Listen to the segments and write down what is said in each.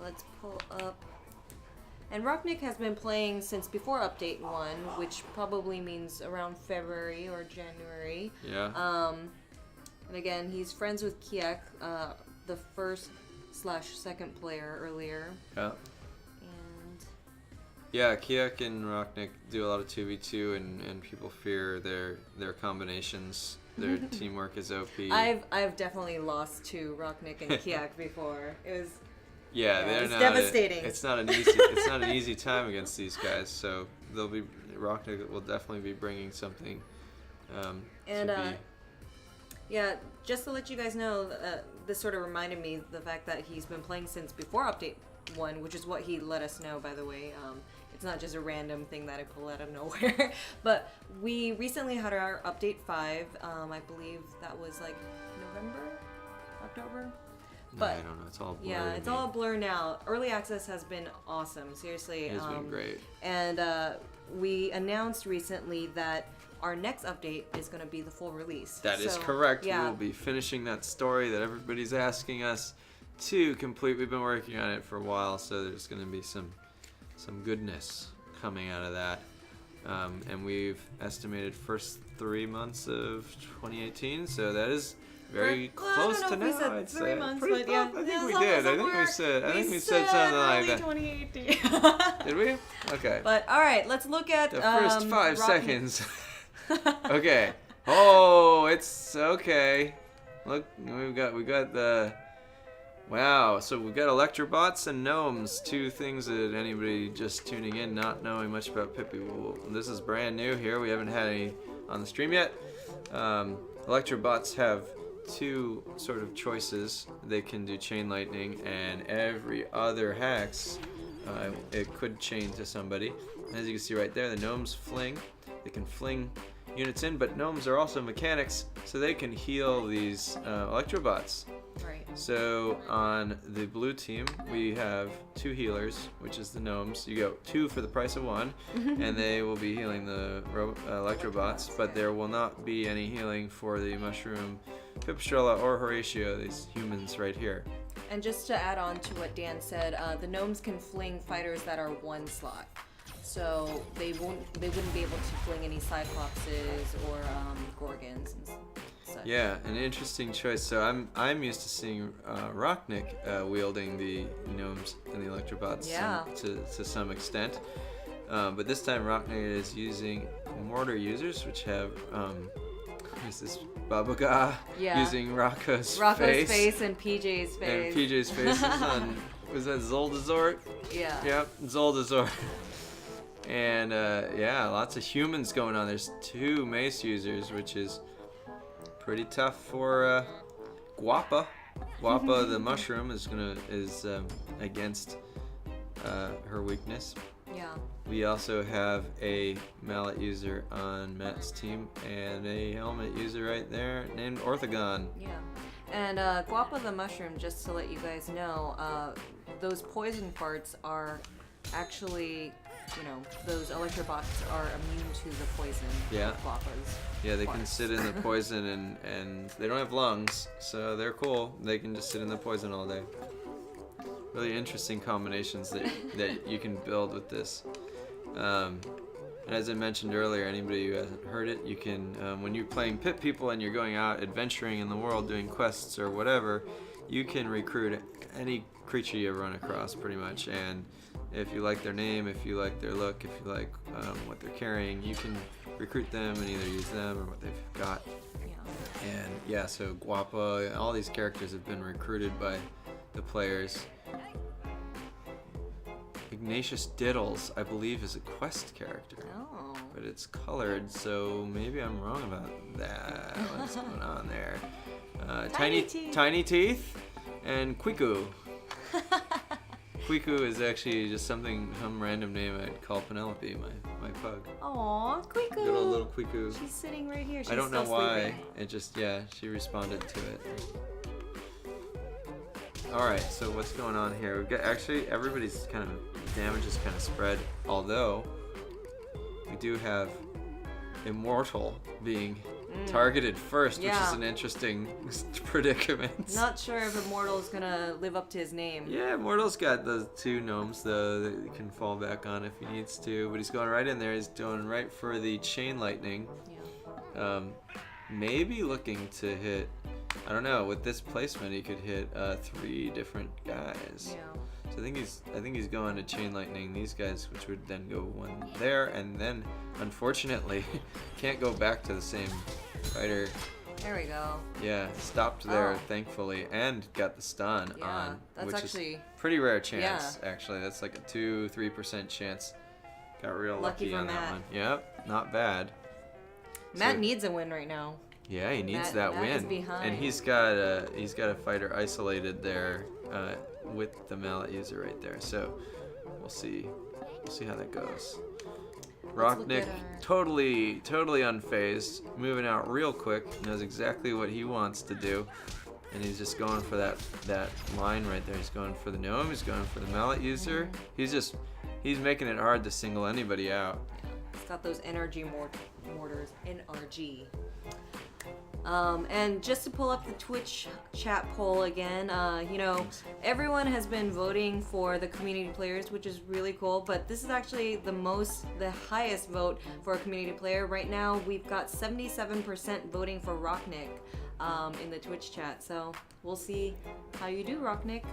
let's pull up. And Roqnik has been playing since before Update 1, which probably means around February or January. Yeah. And again, he's friends with Kiek, the first/second player earlier. Yeah. And Yeah, Kiek and Roqnik do a lot of 2v2, and people fear their combinations. Their teamwork is OP. I've definitely lost to Roqnik and Kiek before. It was it's devastating. It's not an easy time against these guys. So Roqnik will definitely be bringing something. Yeah, just to let you guys know, this sort of reminded me the fact that he's been playing since before Update 1, which is what he let us know, by the way. It's not just a random thing that I pull out of nowhere. But we recently had our Update 5. I believe that was like November? October? But I don't know. It's all blurry. Yeah, it's all a blur now. Early access has been awesome. Seriously. It's been great. And we announced recently that our next update is going to be the full release. That is correct. Yeah. We will be finishing that story that everybody's asking us to complete. We've been working on it for a while, so there's going to be some goodness coming out of that. And we've estimated first 3 months of 2018. So that is very close to now. I'd say 3 months, but yeah, I think we did. I think we said something like that. 2018. Did we? Okay. But all right, let's look at the first 5 Roqnik. seconds. Okay. Oh, it's okay. Look, we got the. Wow. So we've got Electrobots and Gnomes, 2 things that anybody just tuning in, not knowing much about Pippi. This is brand new here. We haven't had any on the stream yet. Electrobots have 2 sort of choices. They can do chain lightning, and every other hex, it could chain to somebody. As you can see right there, the Gnomes fling. They can fling units in, but Gnomes are also mechanics, so they can heal these Electrobots. Right. So on the blue team, we have 2 healers, which is the Gnomes. You get 2 for the price of 1, and they will be healing the Electrobots, but there will not be any healing for the Mushroom, Pipistrella, or Horatio, these humans right here. And just to add on to what Dan said, the Gnomes can fling fighters that are 1 slot. So they wouldn't be able to fling any Cyclopses or Gorgons and such. Yeah, an interesting choice. So I'm used to seeing Roqnik wielding the Gnomes and the Electrobots to some extent. But this time Roqnik is using Mortar users, which have who's this Babaga using Rocco's face and PJ's face. And PJ's face is on, was that Zoldazort? Yeah. Yep, Zoldazort. And lots of humans going on. There's 2 mace users, which is pretty tough for Guapa. Guapa the mushroom is against her weakness. Yeah. We also have a mallet user on Matt's team and a helmet user right there named Orthogon. Yeah. And Guapa the mushroom, just to let you guys know, those poison farts are actually, those Electrobots are immune to the poison. Yeah. Guapas. Yeah, they can sit in the poison and they don't have lungs, so they're cool. They can just sit in the poison all day. Really interesting combinations that you can build with this. And as I mentioned earlier, anybody who hasn't heard it, you can, when you're playing Pit People and you're going out adventuring in the world doing quests or whatever, you can recruit any creature you run across pretty much. And if you like their name, if you like their look, if you like what they're carrying, you can recruit them and either use them or what they've got. Yeah. And so Guapa, all these characters have been recruited by the players. Ignatius Diddles, I believe, is a quest character. Oh. But it's colored, so maybe I'm wrong about that. What's going on there? Tiny Teeth and Quiku. Quiku is actually just some random name I'd call Penelope, my pug. Aw, Quiku. Little Quiku. She's sitting right here. She's I don't know why. sleeping. It just, she responded to it. Alright, so what's going on here? We've got, actually, everybody's damage is kind of spread, although we do have Immortal being targeted first, which Yeah. is an interesting predicament. Not sure if Immortal's gonna live up to his name. Yeah, Immortal's got the 2 gnomes though that he can fall back on if he needs to, but he's going right in there. He's doing right for the chain lightning. Yeah. Maybe looking to hit. I don't know. With this placement, he could hit 3 different guys. Yeah. So I think he's going to chain lightning these guys, which would then go 1 there, and then unfortunately can't go back to the same fighter. There we go. Yeah, stopped there Oh. thankfully, and got the stun Yeah, on, that's which actually is pretty rare chance. Actually, that's like a 2-3% chance. Got real Lucky lucky for on that Matt. one. Yep, not bad. Matt So- needs a win right now. Yeah, he needs Matt- that Matt win, is behind. and he's got a fighter isolated there with the mallet user right there. So we'll see how that goes. Let's look Roqnik at our- totally unfazed, moving out real quick, knows exactly what he wants to do, and he's just going for that line right there. He's going for the gnome. He's going for the mallet user. He's making it hard to single anybody out. It's got those energy mortars, NRG. And just to pull up the Twitch chat poll again, everyone has been voting for the community players, which is really cool, but this is actually the highest vote for a community player. Right now, we've got 77% voting for Roqnik in the Twitch chat, so we'll see how you do, Roqnik.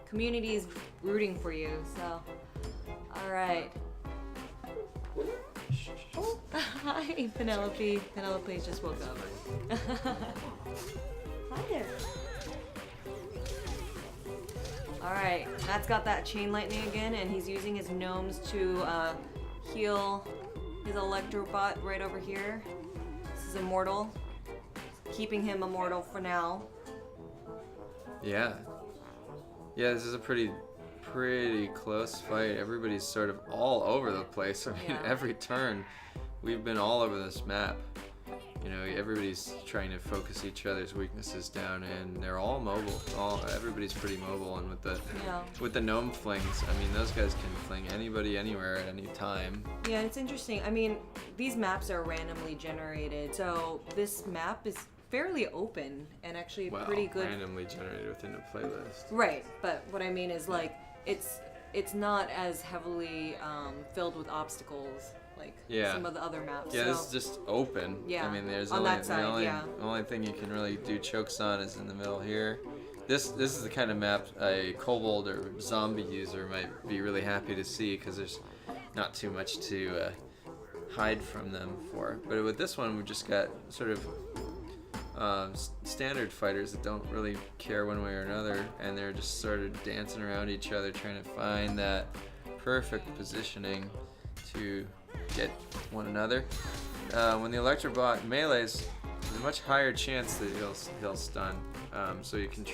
Community is rooting for you, so, alright. Hi, Penelope. Penelope just woke up. Hi there. Alright, Matt's got that chain lightning again, and he's using his gnomes to heal his Electrobot right over here. This is immortal. Keeping him immortal for now. Yeah, this is a pretty close fight. Everybody's sort of all over the place. I mean, Yeah. every turn we've been all over this map. Everybody's trying to focus each other's weaknesses down, and they're all mobile. Everybody's pretty mobile, and with the gnome flings, I mean, those guys can fling anybody anywhere at any time. Yeah, it's interesting. I mean, these maps are randomly generated, so this map is fairly open and actually pretty good. Randomly generated within a playlist. Right, but what I mean is like it's not as heavily filled with obstacles like some of the other maps. Yeah, so. this is just open. Yeah, I mean, there's on only that side, the only thing you can really do chokes on is in the middle here. This is the kind of map a kobold or zombie user might be really happy to see, because there's not too much to hide from them for. But with this one, we've just got sort of standard fighters that don't really care one way or another, and they're just sort of dancing around each other, trying to find that perfect positioning to get one another. When the Electrobot melees, there's a much higher chance that he'll stun. So you can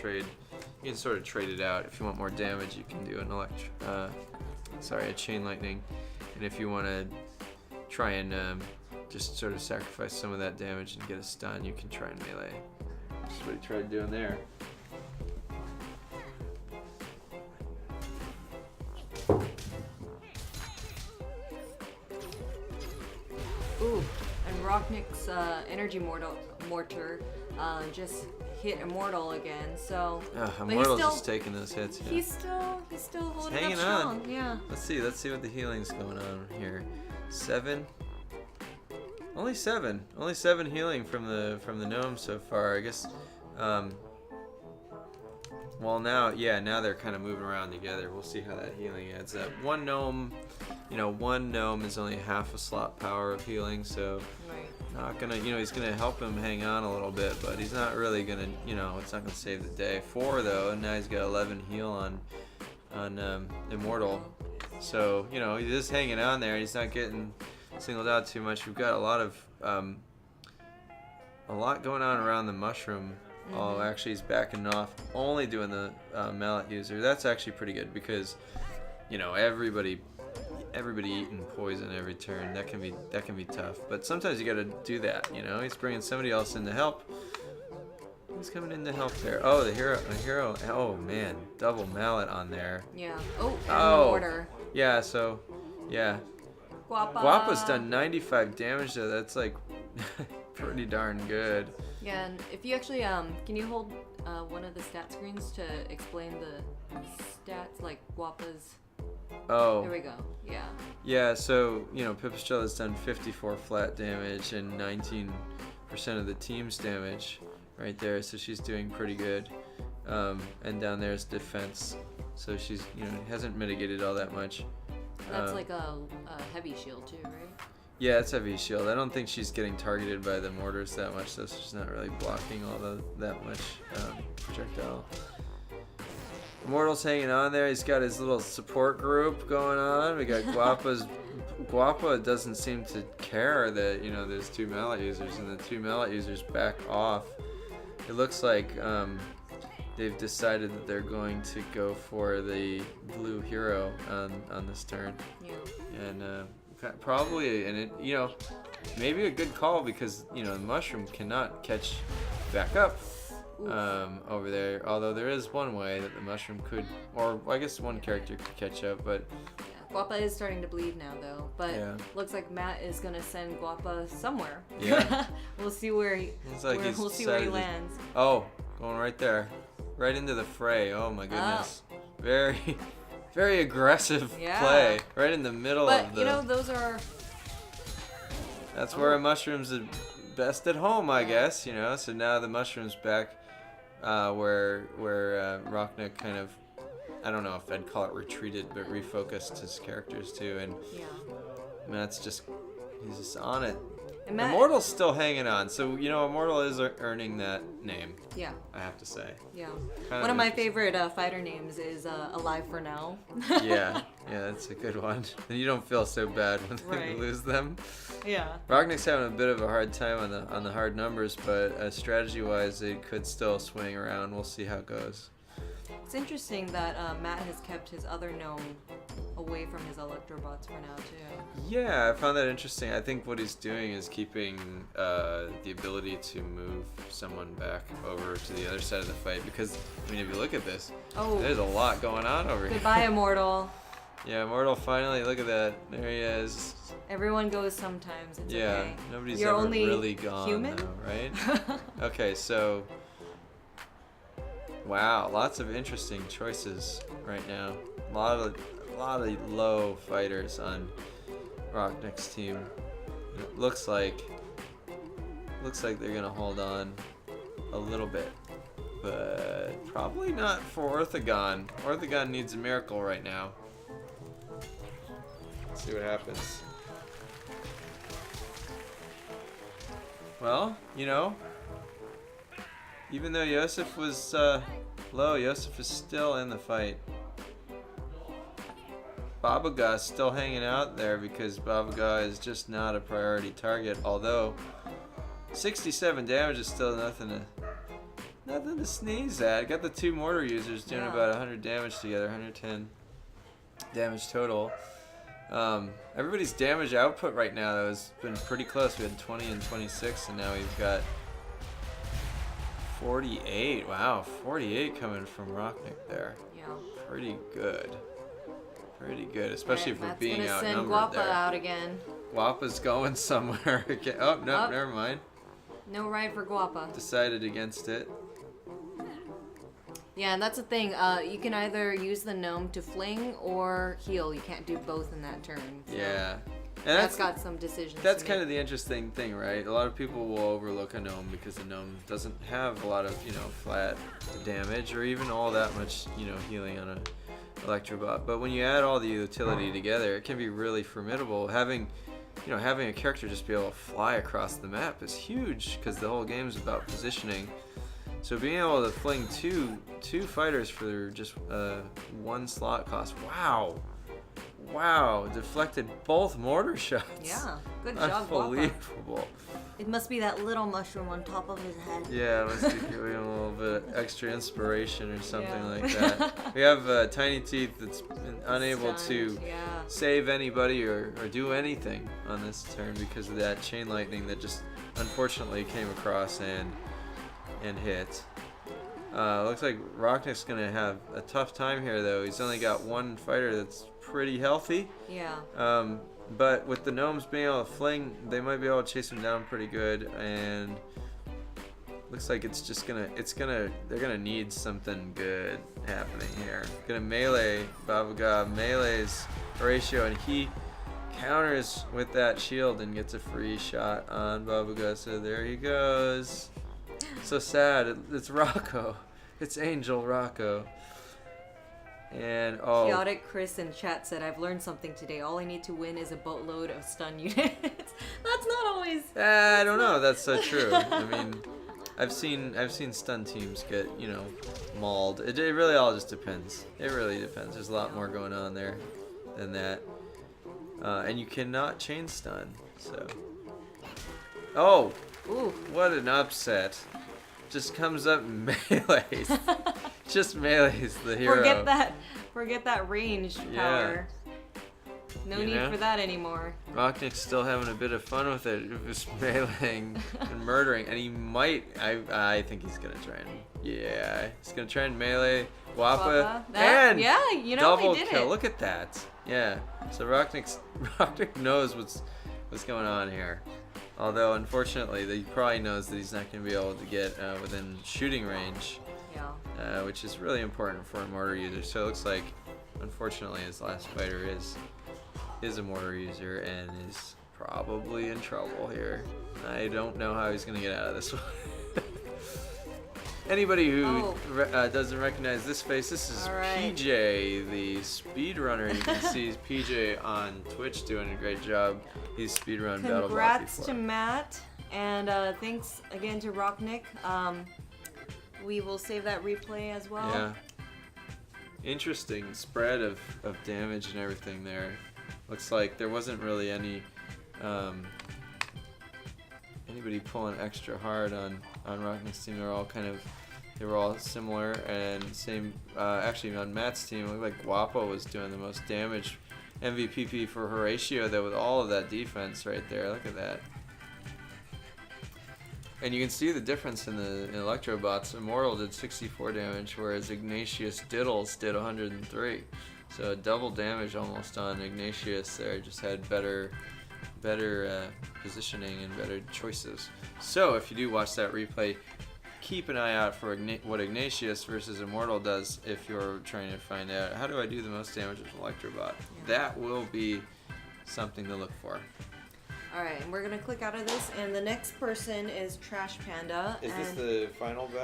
sort of trade it out. If you want more damage, you can do a chain lightning, and if you want to try and just sort of sacrifice some of that damage and get a stun, you can try and melee. That's what he tried doing there. Ooh, and Roqnik's energy mortar just hit Immortal again. So but Immortal's just taking those hits. Yeah. He's still holding hanging up strong. on. Yeah. Let's see what the healing's going on here. 7. Only 7 healing from the gnome so far. I guess. Well, now they're kind of moving around together. We'll see how that healing adds up. One gnome is only half a slot power of healing, so Right. not gonna, he's gonna help him hang on a little bit, but he's not really gonna, it's not gonna save the day. 4 though, and now he's got 11 heal on Immortal. So he's just hanging on there. He's not getting singled out too much. We've got a lot going on around the mushroom. Oh, actually, he's backing off, only doing the mallet user. That's actually pretty good, because everybody eating poison every turn. That can be tough. But sometimes you got to do that. He's bringing somebody else in to help. Who's coming in to help there? Oh, the hero. Oh man, double mallet on there. Yeah. Oh, and Oh. mortar. Yeah. So, yeah. Guapa. Guapa's done 95 damage though. That's like pretty darn good. Yeah, and if you actually can you hold one of the stat screens to explain the stats, like Guapa's? Oh. There we go. Yeah. Yeah, so, Pipistrelle's done 54 flat damage and 19% of the team's damage right there, so she's doing pretty good. And down there's defense, so she's, hasn't mitigated all that much. That's like a heavy shield too, right? Yeah, it's heavy shield. I don't think she's getting targeted by the mortars that much, so she's not really blocking that much projectile. Immortal's hanging on there. He's got his little support group going on. We got Guapa doesn't seem to care that, there's 2 mallet users, and the 2 mallet users back off. It looks like they've decided that they're going to go for the blue hero on this turn. Yeah. And probably, and maybe a good call because, the mushroom cannot catch back up. Over there, although there is one way that the mushroom could, or I guess one character could catch up, but yeah, Guapa is starting to bleed now though, but looks like Matt is gonna send Guapa somewhere. Yeah. We'll see where he lands. Oh, going right there, right into the fray. Oh my goodness. Very very aggressive play right in the middle of the, those are, that's where a mushroom's best at home, I guess, so now the mushroom's back where Roqnik kind of, I don't know if I'd call it retreated, but refocused his characters too, and Matt's he's just on it. And Immortal's still hanging on, so Immortal is earning that name. Yeah, I have to say. Yeah, one of my favorite fighter names is Alive for Now. yeah, that's a good one. And you don't feel so bad when they lose them. Yeah. Roqnik's having a bit of a hard time on the hard numbers, but strategy-wise, it could still swing around. We'll see how it goes. It's interesting that Matt has kept his other gnome away from his Electrobots for now too. Yeah, I found that interesting. I think what he's doing is keeping the ability to move someone back over to the other side of the fight, because if you look at this, there's a lot going on over here. Goodbye, Immortal. Yeah, Immortal finally, look at that. There he is. Everyone goes sometimes. It's okay. Nobody's You're ever only really gone human? though, right? Okay, so wow, lots of interesting choices right now. A lot of low fighters on Roqnik's team. It looks like they're gonna hold on a little bit, but probably not for Orthogon. Orthogon needs a miracle right now. Let's see what happens. Well, even though Yosef was low, Yosef is still in the fight. Babaga is still hanging out there because Babaga is just not a priority target, although 67 damage is still nothing to sneeze at. Got the 2 mortar users doing about 100 damage together, 110 damage total. Everybody's damage output right now though has been pretty close. We had 20 and 26, and now we've got 48. Wow, 48 coming from Roqnik there. Yeah. Pretty good. Pretty good, especially for being outnumbered there. Send Guapa out again. Guapa's going somewhere again. Oh, no, never mind. No ride for Guapa. Decided against it. Yeah, and that's the thing. You can either use the gnome to fling or heal. You can't do both in that turn. So yeah. And that's got some decisions. That's kind of the interesting thing, right? A lot of people will overlook a gnome because the gnome doesn't have a lot of, flat damage or even all that much, healing on a Electrobot. But when you add all the utility together, it can be really formidable. Having a character just be able to fly across the map is huge because the whole game is about positioning. So being able to fling two fighters for just 1 slot cost. Wow, deflected both mortar shots. Yeah, good job, Guapa. Unbelievable. It must be that little mushroom on top of his head. Yeah, it must be giving him a little bit extra inspiration or something like that. We have Tiny Teeth that's been unable to save anybody or do anything on this turn because of that chain lightning that just unfortunately came across and hit. Looks like Roqnik's gonna have a tough time here though. He's only got 1 fighter that's pretty healthy. Yeah. But with the gnomes being able to fling, they might be able to chase him down pretty good. And looks like they're gonna need something good happening here. Gonna melee Babuga, melees Horatio, and he counters with that shield and gets a free shot on Babuga. So there he goes. So sad. It's Rocco. It's Angel Rocco. And Chaotic Chris in chat said, "I've learned something today. All I need to win is a boatload of stun units." That's not always. I don't know. That's so true. I mean, I've seen stun teams get mauled. It really all just depends. It really depends. There's a lot more going on there than that. And you cannot chain stun. So. Oh. Ooh. What an upset. Just comes up and melees. Just melees the hero. Forget that ranged power. No need for that anymore. Roqnik's still having a bit of fun with it. Just meleeing and murdering. And he might, I think he's going to try and, he's going to try and melee Wappa. And double he did kill. it. Look at that. Yeah. So Roqnik knows what's going on here. Although, unfortunately, he probably knows that he's not going to be able to get within shooting range. Yeah. Which is really important for a mortar user. So it looks like, unfortunately, his last fighter is a mortar user and is probably in trouble here. I don't know how he's going to get out of this one. Anybody who doesn't recognize this face, this is PJ, the speedrunner. You can see PJ on Twitch doing a great job. He's speedrun BattleBot before. Congrats to Matt, and thanks again to Roqnik. We will save that replay as well. Yeah. Interesting spread of damage and everything there. Looks like there wasn't really anybody pulling extra hard on Roqnik's team. They were all similar and same. Actually, on Matt's team, it looked like Guapo was doing the most damage. MVPP for Horatio though, with all of that defense right there. Look at that. And you can see the difference in the Electrobots. Immortal did 64 damage, whereas Ignatius Diddles did 103. So double damage almost on Ignatius there. Just had better positioning and better choices. So if you do watch that replay, keep an eye out for what Ignatius versus Immortal does if you're trying to find out how do I do the most damage with Electrobot. That will be something to look for. Alright, and we're going to click out of this, and the next person is Trash Panda. Is this the final battle?